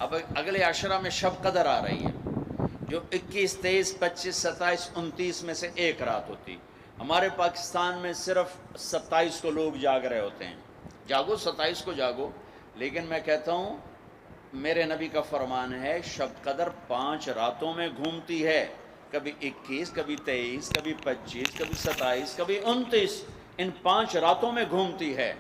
اب اگلے عشرہ میں شب قدر آ رہی ہے، جو 21، 23، 25، 27، 29 میں سے ایک رات ہوتی. ہمارے پاکستان میں صرف 27 کو لوگ جاگ رہے ہوتے ہیں. جاگو 27 کو جاگو، لیکن میں کہتا ہوں میرے نبی کا فرمان ہے شب قدر 5 راتوں میں گھومتی ہے، کبھی 21، کبھی 23، کبھی 25، کبھی 27، کبھی 29، ان 5 راتوں میں گھومتی ہے.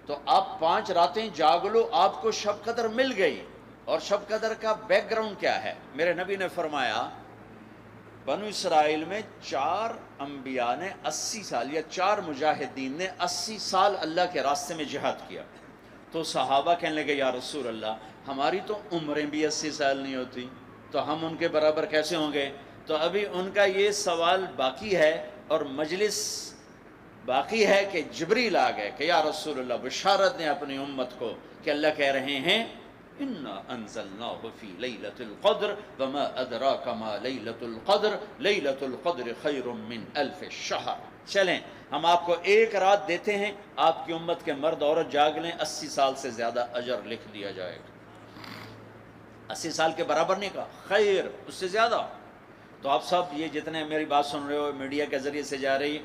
تو آپ 5 راتیں جاگ لو، آپ کو شب قدر مل گئی. اور شب قدر کا بیک گراؤنڈ کیا ہے؟ میرے نبی نے فرمایا بنو اسرائیل میں 4 انبیاء نے 80 سال، یا 4 مجاہدین نے 80 سال اللہ کے راستے میں جہاد کیا. تو صحابہ کہنے لگے یا رسول اللہ ہماری تو عمریں بھی 80 سال نہیں ہوتی، تو ہم ان کے برابر کیسے ہوں گے؟ تو ابھی ان کا یہ سوال باقی ہے اور مجلس باقی ہے کہ جبریل آ گئے کہ یا رسول اللہ بشارت دیں اپنی امت کو کہ اللہ کہہ رہے ہیں انا انزلناہ فی لیلۃ القدر وما ادراک ما لیلۃ القدر لیلۃ القدر خیر من الف شہر. چلیں ہم آپ کو ایک رات دیتے ہیں، آپ کی امت کے مرد عورت جاگ لیں، 80 سال سے زیادہ اجر لکھ دیا جائے گا. 80 سال کے برابر نہیں کہا، خیر اس سے زیادہ. تو آپ سب یہ جتنے میری بات سن رہے ہو میڈیا کے ذریعے سے جا رہی،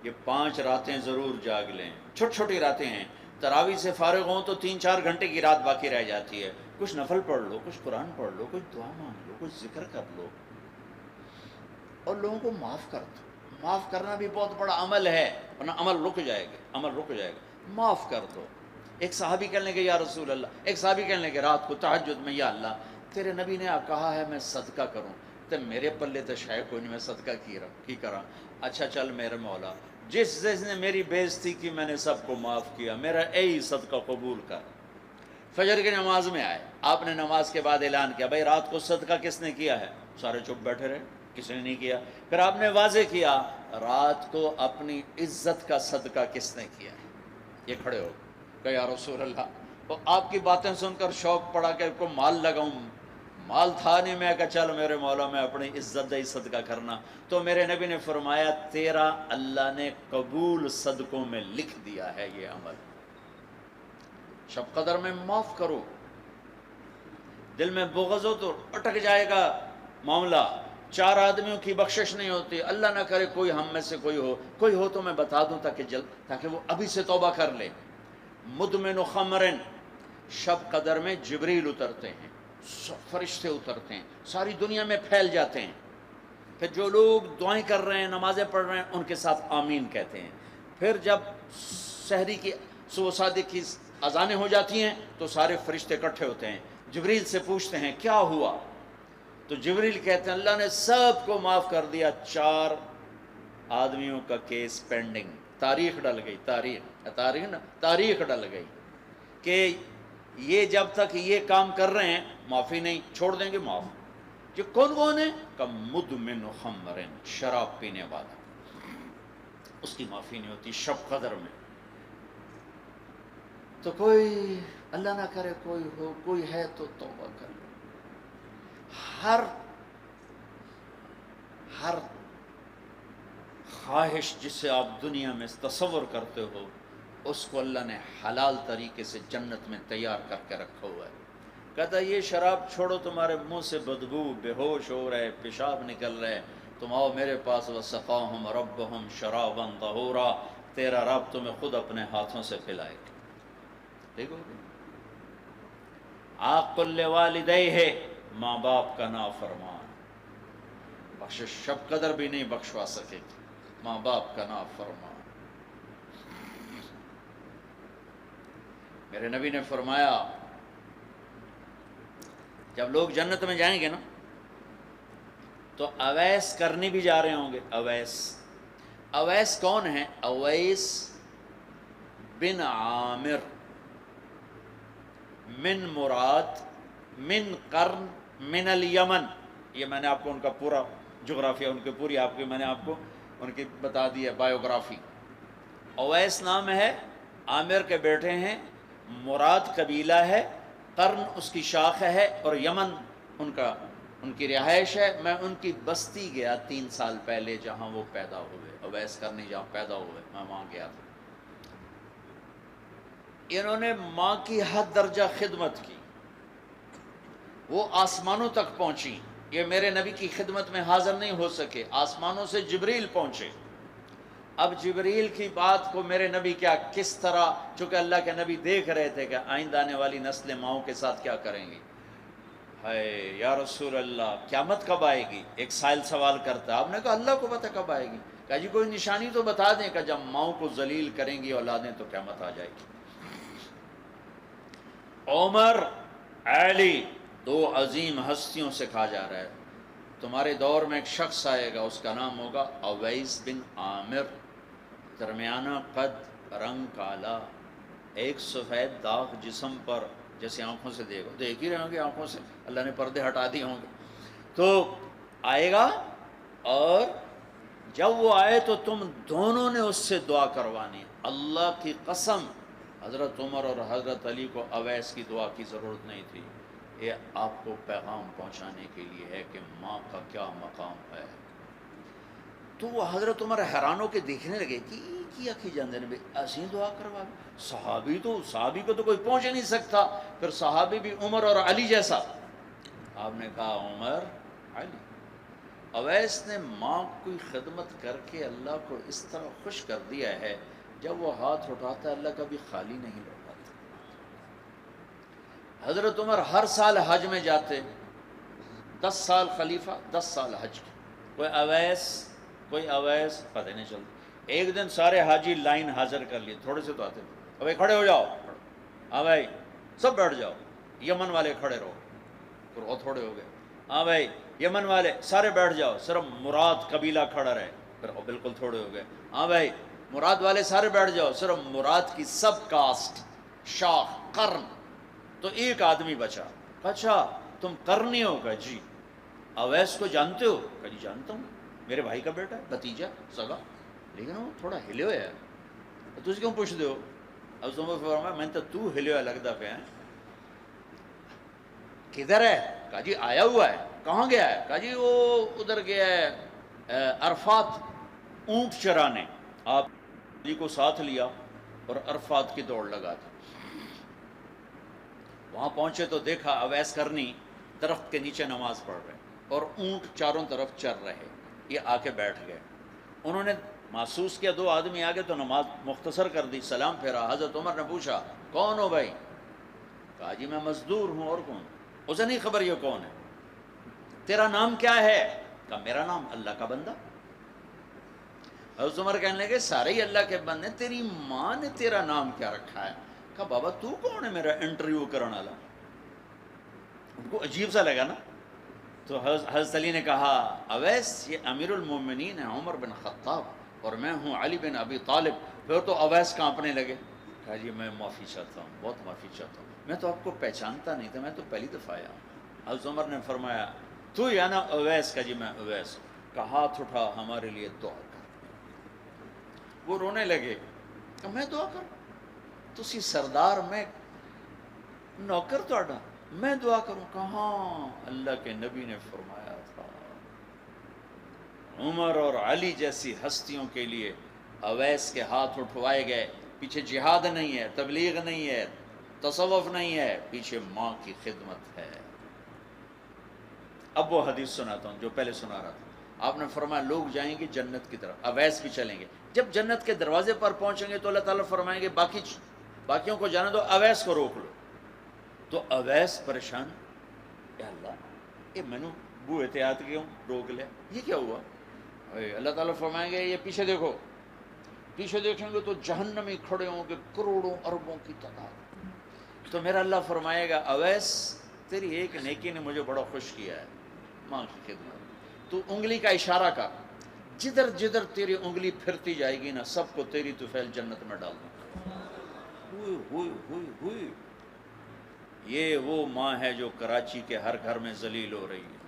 یہ 5 راتیں ضرور جاگ لیں. چھوٹی چھوٹی راتیں ہیں، تراویح سے فارغ ہوں تو 3-4 گھنٹے کی رات باقی رہ جاتی ہے. کچھ نفل پڑھ لو، کچھ قرآن پڑھ لو، کچھ دعا مانگ لو، کچھ ذکر کر لو، اور لوگوں کو معاف کر دو. معاف کرنا بھی بہت بڑا عمل ہے، ورنہ عمل رک جائے گا، عمل رک جائے گا. معاف کر دو. ایک صحابی کہنے لگے یا رسول اللہ، ایک صحابی کہنے لگے رات کو تہجد میں یا اللہ تیرے نبی نے کہا ہے میں صدقہ کروں، تو میرے پلے تو شاید کوئی نہیں، میں صدقہ کی کرا. اچھا چل میرے مولا، جس نے میری بےزتی کی میں نے سب کو معاف کیا، میرا اے صدقہ قبول کر. فجر کی نماز میں آئے، آپ نے نماز کے بعد اعلان کیا بھائی رات کو صدقہ کس نے کیا ہے؟ سارے چپ بیٹھے رہے، کسی نے نہیں کیا. پھر آپ نے واضح کیا رات کو اپنی عزت کا صدقہ کس نے کیا ہے؟ یہ کھڑے ہو کہ یا رسول اللہ. تو آپ کی باتیں سن کر شوق پڑا کہ کو مال لگاؤں، مال تھا نہیں. میں کہا چل میرے مولا میں اپنی عزت دے صدقہ کرنا. تو میرے نبی نے فرمایا تیرا اللہ نے قبول صدقوں میں لکھ دیا ہے یہ عمل. شب قدر میں معاف کرو. دل میں بغض ہو تو اٹک جائے گا معاملہ. 4 آدمیوں کی بخشش نہیں ہوتی. اللہ نہ کرے کوئی ہم میں سے کوئی ہو تو میں بتا دوں تاکہ وہ ابھی سے توبہ کر لے. مدمن خمرن، شب قدر میں جبریل اترتے ہیں، فرشتے اترتے ہیں، ساری دنیا میں پھیل جاتے ہیں. پھر جو لوگ دعائیں کر رہے ہیں، نمازیں پڑھ رہے ہیں، ان کے ساتھ آمین کہتے ہیں. پھر جب سحری کی صبح صادق کی اذانیں ہو جاتی ہیں تو سارے فرشتے اکٹھے ہوتے ہیں، جبریل سے پوچھتے ہیں کیا ہوا؟ تو جبریل کہتے ہیں اللہ نے سب کو معاف کر دیا، 4 آدمیوں کا کیس پینڈنگ. تاریخ ڈل گئی، تاریخ ڈل گئی کہ یہ جب تک یہ کام کر رہے ہیں معافی نہیں، چھوڑ دیں گے معاف. کہ کون ہے؟ کہ مدمن خمرن، شراب پینے والا، اس کی معافی نہیں ہوتی شب قدر میں. تو کوئی اللہ نہ کرے کوئی ہے تو توبہ کر لو. ہر خواہش جسے آپ دنیا میں تصور کرتے ہو اس کو اللہ نے حلال طریقے سے جنت میں تیار کر کے رکھا ہوا ہے. کہتا یہ شراب چھوڑو، تمہارے منہ سے بدبو، بے ہوش ہو رہے، پیشاب نکل رہے، تم آؤ میرے پاس. وسقاہم ربہم شرابا طہورا، تیرا رب تمہیں خود اپنے ہاتھوں سے پلائے گا. دیکھو عاق لوالدیہ، ماں باپ کا نافرمان بخشش شب قدر بھی نہیں بخشوا سکے گی. ماں باپ کا نافرمان. میرے نبی نے فرمایا جب لوگ جنت میں جائیں گے نا تو اویس کرنی بھی جا رہے ہوں گے. اویس کون ہیں؟ اویس بن عامر من مراد من قرن من الیمن. یہ میں نے آپ کو ان کا پورا جغرافیہ، ان کی پوری میں نے آپ کو ان کی بتا دی ہے بایوگرافی. اویس نام ہے، عامر کے بیٹے ہیں، مراد قبیلہ ہے، قرن اس کی شاخ ہے، اور یمن ان کی رہائش ہے. میں ان کی بستی گیا 3 سال پہلے جہاں وہ پیدا ہوئے، اویس کرنی جہاں پیدا ہوئے، میں وہاں گیا تھا. انہوں نے ماں کی حد درجہ خدمت کی. وہ آسمانوں تک پہنچی. یہ میرے نبی کی خدمت میں حاضر نہیں ہو سکے، آسمانوں سے جبریل پہنچے. اب جبریل کی بات کو میرے نبی کیا کس طرح، چونکہ اللہ کے نبی دیکھ رہے تھے کہ آئندہ آنے والی نسلیں ماؤں کے ساتھ کیا کریں گی. ہے یا رسول اللہ قیامت کب آئے گی؟ ایک سائل سوال کرتا. آپ نے کہا اللہ کو پتہ کب آئے گی. کہا جی کوئی نشانی تو بتا دیں کہ جب ماؤں کو ذلیل کریں گی اولادیں تو قیامت آ جائے گی. عمر، علی، دو عظیم ہستیوں سے کہا جا رہا ہے تمہارے دور میں ایک شخص آئے گا، اس کا نام ہوگا اویس بن عامر، درمیانہ قد، رنگ کالا، ایک سفید داغ جسم پر، جیسے آنکھوں سے دیکھ ہی رہے ہوں گے، آنکھوں سے اللہ نے پردے ہٹا دیے ہوں گے. تو آئے گا، اور جب وہ آئے تو تم دونوں نے اس سے دعا کروانی. اللہ کی قسم حضرت عمر اور حضرت علی کو اویس کی دعا کی ضرورت نہیں تھی. یہ آپ کو پیغام پہنچانے کے لیے ہے کہ ماں کا کیا مقام ہے. تو وہ حضرت عمر حیران ہو کے دیکھنے لگے کہ کی آخی جاندے نے اسی دعا کروا. صحابی کو تو کوئی پہنچ نہیں سکتا، پھر صحابی بھی عمر اور علی جیسا. آپ نے کہا عمر، علی. اویس نے ماں کی خدمت کر کے اللہ کو اس طرح خوش کر دیا ہے، جب وہ ہاتھ اٹھاتا ہے اللہ کبھی خالی نہیں لوٹاتا. حضرت عمر ہر سال حج میں جاتے، 10 سال خلیفہ، 10 سال حج کی. کوئی اویس پتہ نہیں چلتا. ایک دن سارے حاجی لائن حاضر کر لیے، تھوڑے سے تو آتے تھے. ابھی کھڑے ہو جاؤ، ہاں بھائی سب بیٹھ جاؤ. یمن والے کھڑے رہو، پھر وہ تھوڑے ہو گئے. ہاں بھائی یمن والے سارے بیٹھ جاؤ، صرف مراد قبیلہ کھڑا رہے، پھر وہ بالکل تھوڑے ہو گئے. ہاں بھائی مراد والے سارے بیٹھ جاؤ، صرف مراد کی سب کاسٹ، شاخ، قرن. تو ایک آدمی بچا. اچھا تم قرنی ہو؟ کہا جی. اویس کو جانتے ہو؟ کہا جی جانتا ہوں، میرے بھائی کا بیٹا، بھتیجا، سگا. لیکن وہ تھوڑا ہلے ہوئے ہے، تجھ کیوں پوچھ دے ہو؟ اب تم فرمایا میں تو ہلے ہوئے لگتا پہ ہیں. کدھر ہے؟ کہا جی آیا ہوا ہے. کہاں گیا ہے؟ کہا جی وہ ادھر گیا ہے عرفات اونٹ چرانے. آپ جی کو ساتھ لیا اور عرفات کی دوڑ لگا دی. وہاں پہنچے تو دیکھا اویس کرنی درخت کے نیچے نماز پڑھ رہے اور اونٹ چاروں طرف چر رہے. یہ آ کے بیٹھ گئے. انہوں نے محسوس کیا 2 آدمی آگے تو نماز مختصر کر دی، سلام پھیرا. حضرت عمر نے پوچھا کون ہو بھائی؟ کہا جی میں مزدور ہوں. اور کون؟ اسے نہیں خبر یہ کون ہے. تیرا نام کیا ہے؟ کہا میرا نام اللہ کا بندہ. حضرت عمر کہنے لگے سارے ہی اللہ کے بندے، تیری ماں نے تیرا نام کیا رکھا ہے؟ کہا بابا تو کون ہے میرا انٹرویو کرنے والا؟ ان کو عجیب سا لگا نا. تو حضرت علی نے کہا اویس یہ امیر المومنین ہے عمر بن خطاب، اور میں ہوں علی بن ابی طالب. پھر تو اویس کانپنے لگے. کہا جی میں معافی چاہتا ہوں، بہت معافی چاہتا ہوں، میں تو آپ کو پہچانتا نہیں تھا، میں تو پہلی دفعہ آیا ہوں. حضرت عمر نے فرمایا تو یا نا اویس؟ کا جی میں اویس. کا ہاتھ اٹھا ہمارے لیے دعا کر. وہ رونے لگے کہ میں دعا کروں؟ تسی سردار، میں نوکر توڑا، میں دعا کروں؟ کہاں، اللہ کے نبی نے فرمایا تھا عمر اور علی جیسی ہستیوں کے لیے اویس کے ہاتھ اٹھوائے گئے. پیچھے جہاد نہیں ہے، تبلیغ نہیں ہے، تصوف نہیں ہے، پیچھے ماں کی خدمت ہے. اب وہ حدیث سناتا ہوں جو پہلے سنا رہا تھا. آپ نے فرمایا لوگ جائیں گے جنت کی طرف، اویس بھی چلیں گے. جب جنت کے دروازے پر پہنچیں گے تو اللہ تعالیٰ فرمائیں گے باقیوں کو جانے دو، اویس کو روک لو. تو اویس پریشان، اے اللہ، میں نے بو احتیاط کیوں روک لیا، یہ کیا ہوا؟ اللہ تعالیٰ فرمائیں گے یہ پیچھے دیکھو. پیچھے دیکھیں گے تو جہنمی کھڑے ہوں گے کروڑوں اربوں کی تعداد. تو میرا اللہ فرمائے گا اویس تیری ایک نیکی نے مجھے بڑا خوش کیا ہے، ماں کی خدمت. تو انگلی کا اشارہ کر، جدھر جدھر تیری انگلی پھرتی جائے گی نا سب کو تیری طفیل جنت میں ڈال دوں. ہوئی یہ وہ ماں ہے جو کراچی کے ہر گھر میں ذلیل ہو رہی ہے،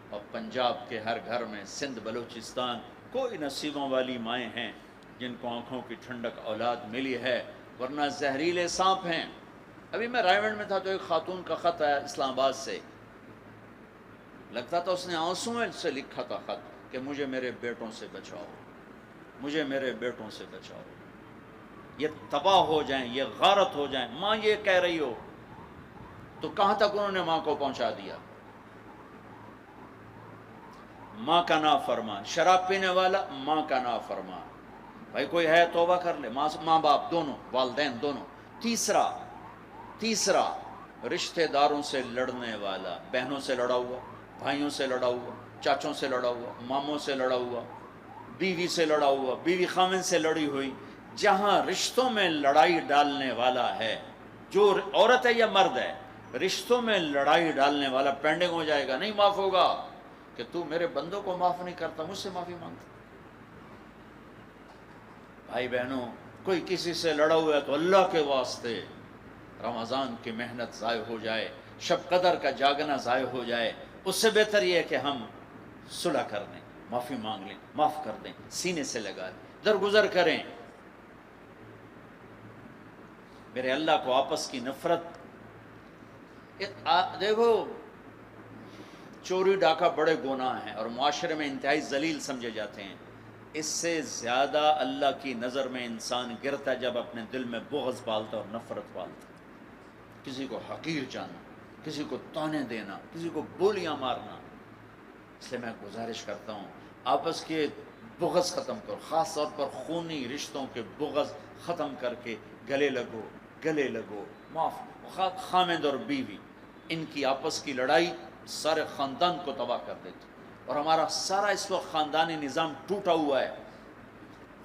اور پنجاب کے ہر گھر میں، سندھ بلوچستان کوئی نصیبوں والی مائیں ہیں جن کو آنکھوں کی ٹھنڈک اولاد ملی ہے، ورنہ زہریلے سانپ ہیں. ابھی میں رائے گنج میں تھا تو ایک خاتون کا خط آیا اسلام آباد سے. لگتا تھا اس نے آنسوں سے لکھا تھا خط کہ مجھے میرے بیٹوں سے بچاؤ، مجھے میرے بیٹوں سے بچاؤ، یہ تباہ ہو جائیں، یہ غارت ہو جائیں. ماں یہ کہہ رہی ہو تو کہاں تک انہوں نے ماں کو پہنچا دیا؟ ماں کا نافرمان، شراب پینے والا ماں کا نافرمان. بھائی کوئی ہے توبہ کر لے. ماں باپ دونوں، والدین دونوں. تیسرا رشتہ داروں سے لڑنے والا، بہنوں سے لڑا ہوا، بھائیوں سے لڑا ہوا، چاچوں سے لڑا ہوا، ماموں سے لڑا ہوا، بیوی سے لڑا ہوا، بیوی خامن سے لڑی ہوئی. جہاں رشتوں میں لڑائی ڈالنے والا ہے، جو عورت ہے یا مرد ہے، رشتوں میں لڑائی ڈالنے والا پینڈنگ ہو جائے گا، نہیں معاف ہوگا. کہ تو میرے بندوں کو معاف نہیں کرتا، مجھ سے معافی مانگتا. بھائی بہنوں، کوئی کسی سے لڑا ہوا ہے تو اللہ کے واسطے رمضان کی محنت ضائع ہو جائے، شب قدر کا جاگنا ضائع ہو جائے، اس سے بہتر یہ ہے کہ ہم صلح کر لیں، معافی مانگ لیں، معاف کر دیں، سینے سے لگا لیں، درگزر کریں. میرے اللہ کو آپس کی نفرت. دیکھو، چوری ڈاکہ بڑے گناہ ہیں اور معاشرے میں انتہائی ذلیل سمجھے جاتے ہیں. اس سے زیادہ اللہ کی نظر میں انسان گرتا ہے جب اپنے دل میں بغض پالتا اور نفرت پالتا. کسی کو حقیر جاننا، کسی کو تانے دینا، کسی کو گولیاں مارنا. اس لیے میں گزارش کرتا ہوں آپس کے بغض ختم کرو، خاص طور پر خونی رشتوں کے بغض ختم کر کے گلے لگو. معاف، خامد اور بیوی، ان کی آپس کی لڑائی سارے خاندان کو تباہ کر دیتی. اور ہمارا سارا اس وقت خاندانی نظام ٹوٹا ہوا ہے،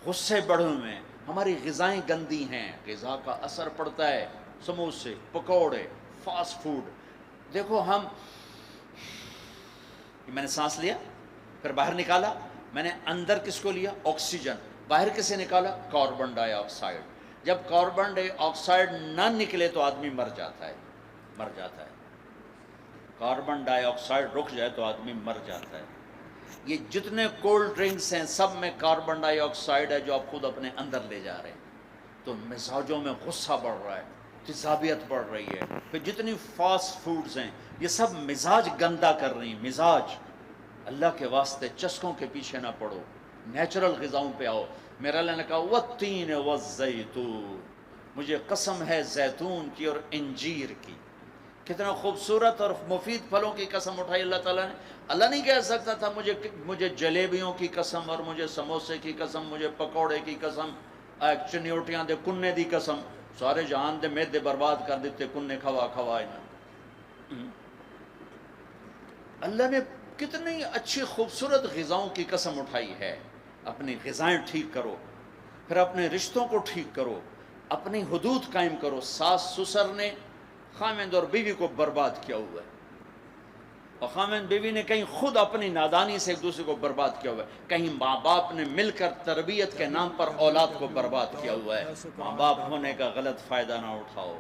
غصے بڑھے ہوئے ہیں، ہماری غذائیں گندی ہیں، غذا کا اثر پڑتا ہے. سموسے، پکوڑے، فاسٹ فوڈ. دیکھو میں نے سانس لیا، پھر باہر نکالا، میں نے اندر کس کو لیا؟ آکسیجن. باہر کسے نکالا؟ کاربن ڈائی آکسائڈ. جب کاربن ڈائی آکسائڈ نہ نکلے تو آدمی مر جاتا ہے. کاربن ڈائی آکسائڈ رک جائے تو آدمی مر جاتا ہے. یہ جتنے کولڈ ڈرنکس ہیں سب میں کاربن ڈائی آکسائڈ ہے جو آپ خود اپنے اندر لے جا رہے ہیں. تو مزاجوں میں غصہ بڑھ رہا ہے، تیزابیت بڑھ رہی ہے. پھر جتنی فاسٹ فوڈز ہیں یہ سب مزاج گندا کر رہی ہیں. مزاج، اللہ کے واسطے چسکوں کے پیچھے نہ پڑو، نیچرل غذاؤں پہ آؤ. میرا اللہ نے کہا والتین والزیتون، مجھے قسم ہے زیتون کی اور انجیر کی. کتنا خوبصورت اور مفید پھلوں کی قسم اٹھائی اللہ تعالیٰ نے. اللہ نہیں کہہ سکتا تھا مجھے جلیبیوں کی قسم اور مجھے سموسے کی قسم، مجھے پکوڑے کی قسم، چنیوٹیاں دے کنے دی قسم. سارے جہان دے میدے برباد کر دیتے کنے کھوا. اللہ نے کتنی اچھی خوبصورت غذاؤں کی قسم اٹھائی ہے. اپنی غذائیں ٹھیک کرو، پھر اپنے رشتوں کو ٹھیک کرو، اپنی حدود قائم کرو. ساس سسر نے خامند اور بیوی کو برباد کیا ہوا ہے، اور خامند بیوی نے کہیں خود اپنی نادانی سے ایک دوسرے کو برباد کیا ہوا ہے، کہیں ماں باپ نے مل کر تربیت کے نام پر اولاد کو برباد کیا ہوا ہے. ماں باپ ہونے کا غلط فائدہ نہ اٹھاؤ،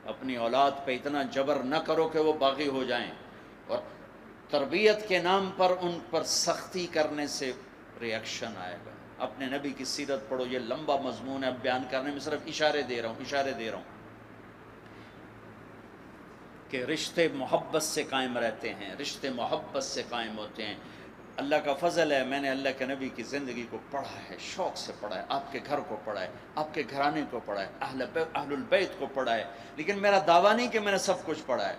اپنی اولاد پہ اتنا جبر نہ کرو کہ وہ باغی ہو جائیں، اور تربیت کے نام پر ان پر سختی کرنے سے ریاکشن آئے گا. اپنے نبی کی سیرت پڑھو، یہ لمبا مضمون ہے، اب بیان کرنے میں صرف اشارے دے رہا ہوں کہ رشتے محبت سے قائم رہتے ہیں، رشتے محبت سے قائم ہوتے ہیں. اللہ کا فضل ہے، میں نے اللہ کے نبی کی زندگی کو پڑھا ہے، شوق سے پڑھا ہے، آپ کے گھر کو پڑھا ہے، آپ کے گھرانے کو پڑھا ہے، اہل البیت کو پڑھا ہے. لیکن میرا دعویٰ نہیں کہ میں نے سب کچھ پڑھا ہے،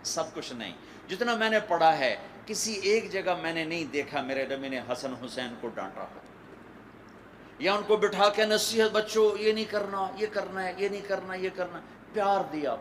سب کچھ نہیں. جتنا میں نے پڑھا ہے کسی ایک جگہ میں نے نہیں دیکھا میرے نبی نے حسن حسین کو ڈانٹا ہو، یا ان کو بٹھا کے نصیحت، بچوں یہ نہیں کرنا، یہ کرنا ہے، یہ نہیں کرنا، یہ کرنا. پیار دیا.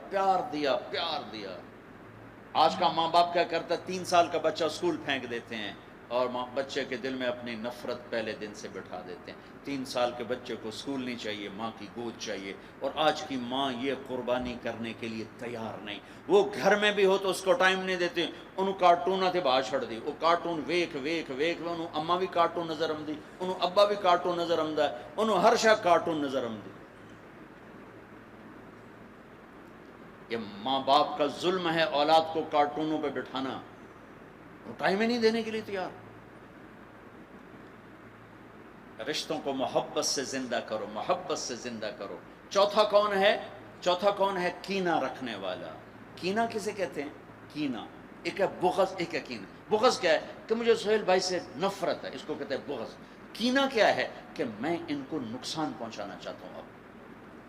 آج کا ماں باپ کیا کرتا ہے؟ 3 سال کا بچہ اسکول پھینک دیتے ہیں اور بچے کے دل میں اپنی نفرت پہلے دن سے بٹھا دیتے ہیں. 3 سال کے بچے کو اسکول نہیں چاہیے، ماں کی گود چاہیے. اور آج کی ماں یہ قربانی کرنے کے لیے تیار نہیں. وہ گھر میں بھی ہو تو اس کو ٹائم نہیں دیتے. انہوں کارٹون تھے باہر چھڑ دی، وہ کارٹون ویکھ انہوں اماں بھی کارٹون نظر آمدی، انہوں ابا بھی کارٹون نظر آمدہ ہے، انہوں ہر شاہ کارٹون نظر آمدی. یہ ماں باپ کا ظلم ہے اولاد کو کارٹونوں پہ بٹھانا. وہ ٹائم ہی نہیں دینے کے لیے تیار. رشتوں کو محبت سے زندہ کرو. چوتھا کون ہے؟ کینہ رکھنے والا. کینہ کسے کہتے ہیں؟ کینہ ایک ہے بغض، ایک ہے کینہ. بغض کیا ہے؟ کہ مجھے سہیل بھائی سے نفرت ہے، اس کو کہتے ہیں بغض. کینہ کیا ہے؟ کہ میں ان کو نقصان پہنچانا چاہتا ہوں، اب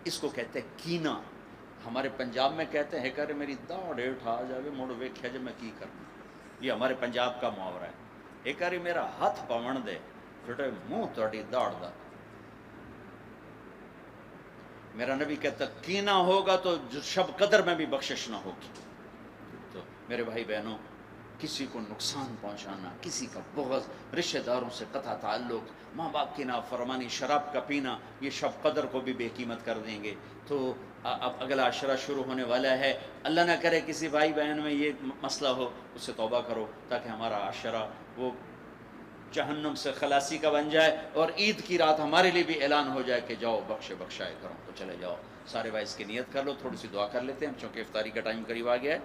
اس کو کہتے ہیں کینہ. ہمارے پنجاب میں کہتے ہیں کہ میری داڑ اٹھا جاوے مڑ ویکھیا جے میں کی کرنا. یہ ہمارے پنجاب کا محاورہ ہے. ایک باری میرا ہاتھ پون دے چھوٹے منہ تہاڈی داڑ دا. میرا نبی کہتا کینہ ہوگا تو شب قدر میں بھی بخشش نہ ہوگی. تو میرے بھائی بہنوں، کسی کو نقصان پہنچانا، کسی کا بغض، رشتہ داروں سے قطع تعلق، ماں باپ کی نافرمانی، شراب کا پینا، یہ شب قدر کو بھی بے قیمت کر دیں گے. تو اب اگلا عشرہ شروع ہونے والا ہے. اللہ نہ کرے کسی بھائی بہن میں یہ مسئلہ ہو، اس سے توبہ کرو تاکہ ہمارا عشرہ وہ جہنم سے خلاصی کا بن جائے، اور عید کی رات ہمارے لیے بھی اعلان ہو جائے کہ جاؤ بخشے بخشائے کرو. تو چلے جاؤ سارے بھائی اس کی نیت کر لو. تھوڑی سی دعا کر لیتے ہیں چونکہ افطاری کا ٹائم قریب آ گیا ہے.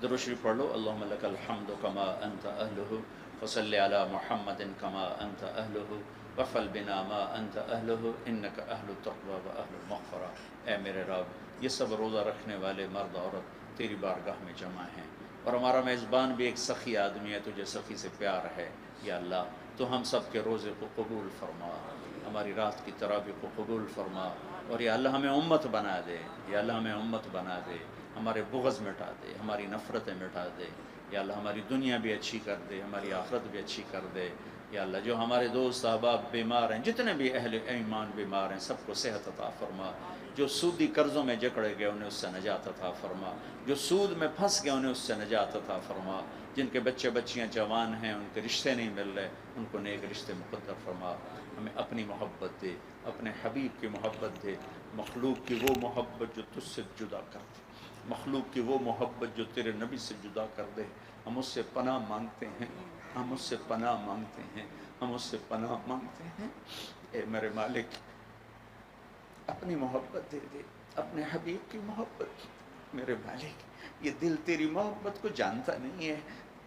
درود شریف پڑھ لو. اللہم لک الحمد کما انت اہلہ وصلی علی محمد کما انت اہلہ وفل بنا ما انت اہلہ انک اہل التقوی و اہل المغفرہ. اے میرے رب، یہ سب روزہ رکھنے والے مرد عورت تیری بارگاہ میں جمع ہیں، اور ہمارا میزبان بھی ایک سخی آدمی ہے، تجھے سخی سے پیار ہے. یا اللہ تو ہم سب کے روزے کو قبول فرما، ہماری رات کی تراویح کو قبول فرما، اور یا اللہ ہمیں امت بنا دے. یا اللہ ہمیں امت بنا دے، ہمارے بغض مٹا دے، ہماری نفرتیں مٹا دے. یا اللہ ہماری دنیا بھی اچھی کر دے، ہماری آخرت بھی اچھی کر دے. یا اللہ جو ہمارے دوست احباب بیمار ہیں، جتنے بھی اہل ایمان بیمار ہیں، سب کو صحت عطا فرما. جو سودی قرضوں میں جکڑے گئے انہیں اس سے نجات عطا فرما. جو سود میں پھنس گئے انہیں اس سے نجات عطا فرما. جن کے بچے بچیاں جوان ہیں، ان کے رشتے نہیں مل رہے، ان کو نیک رشتے مقدر فرما. ہمیں اپنی محبت دے، اپنے حبیب کی محبت دے، مخلوق کی وہ محبت جو تجھ سے جدا کر دے، مخلوق کی وہ محبت جو تیرے نبی سے جدا کر دے. ہم اس سے پناہ مانگتے ہیں، ہم اس سے پناہ مانگتے ہیں، ہم اس سے پناہ مانگتے ہیں. اے میرے مالک، اپنی محبت دے دے، اپنے حبیب کی محبت. میرے مالک، یہ دل تیری محبت کو جانتا نہیں ہے.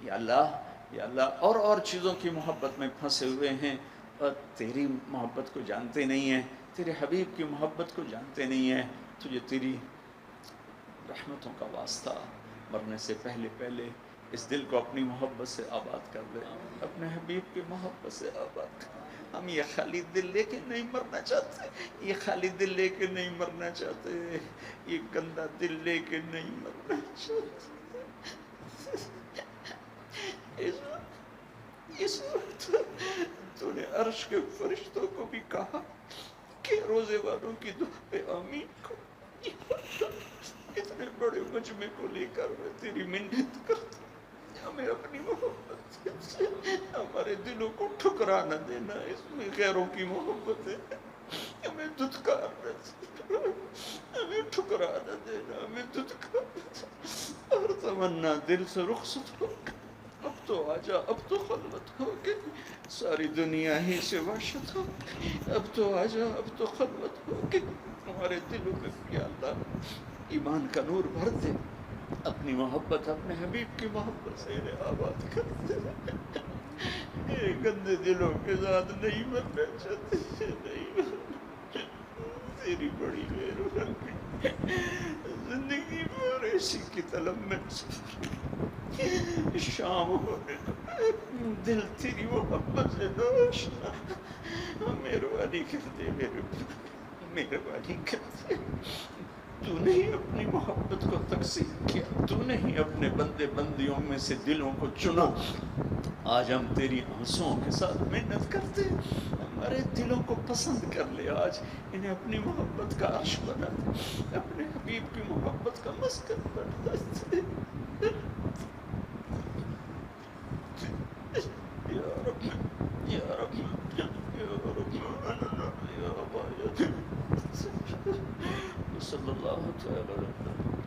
یا اللہ، یا اللہ، اور چیزوں کی محبت میں پھنسے ہوئے ہیں، اور تیری محبت کو جانتے نہیں ہیں، تیرے حبیب کی محبت کو جانتے نہیں ہیں. تجھے تیری رحمتوں کا واسطہ، مرنے سے پہلے پہلے اس دل کو اپنی محبت سے آباد کر دے، اپنے حبیب کی محبت سے آباد کر. ہم یہ خالی دل لے کے نہیں مرنا چاہتے، یہ خالی دل لے کے نہیں مرنا چاہتے، یہ گندا دل لے کے نہیں مرنا چاہتے. اس وقت تو نے عرش کے فرشتوں کو بھی کہا کہ روزے والوں کی دعا پہ آمین کو. اتنے بڑے مجمع کو لے کر میں تیری منت کرتا ہوں، ہمیں اپنی محبت سے ہمارے دلوں کو ٹھکرا نہ دینا. اس میں غیروں کی محبت ہے، ہمیں دھتکار نہ دینا، ہمیں ٹھکرا نہ دینا، ہمیں دھتکار نہ دینا. اور تمنا دل سے رخصت ہو، اب تو آجا، اب تو خلوت ہو گئی، ساری دنیا ہی سے وحشت ہو. اب تو آجا، اب تو خلوت ہو گئی. ہمارے دلوں میں یا اللہ ایمان کا نور بھر دے، اپنی محبت، اپنے حبیب کی محبت سے انہیں آباد کر دے. یہ گندے دلوں کے ساتھ نہیں مرنا چاہتے، نہیں مرنا. تیری بڑی مہربانی، زندگی میں ایسی کی طلب میں شام ہونے دل تیری محبت سے آشنا. مہربانی کر دے، مہربانی کر دے. تو نے ہی اپنی محبت کو تقسیم کیا، تو نے ہی اپنے بندے بندیوں میں سے دلوں کو چنا. آج ہم تیری آنسوؤں کے ساتھ محنت کرتے، ہمارے دلوں کو پسند کر لے. آج انہیں اپنی محبت کا عرش بنا دے، اپنے حبیب کی محبت کا مسکن بنا دے. یا رب، یا رب، یا رب، یا رب. صلی اللہ تعالی علیہ وسلم.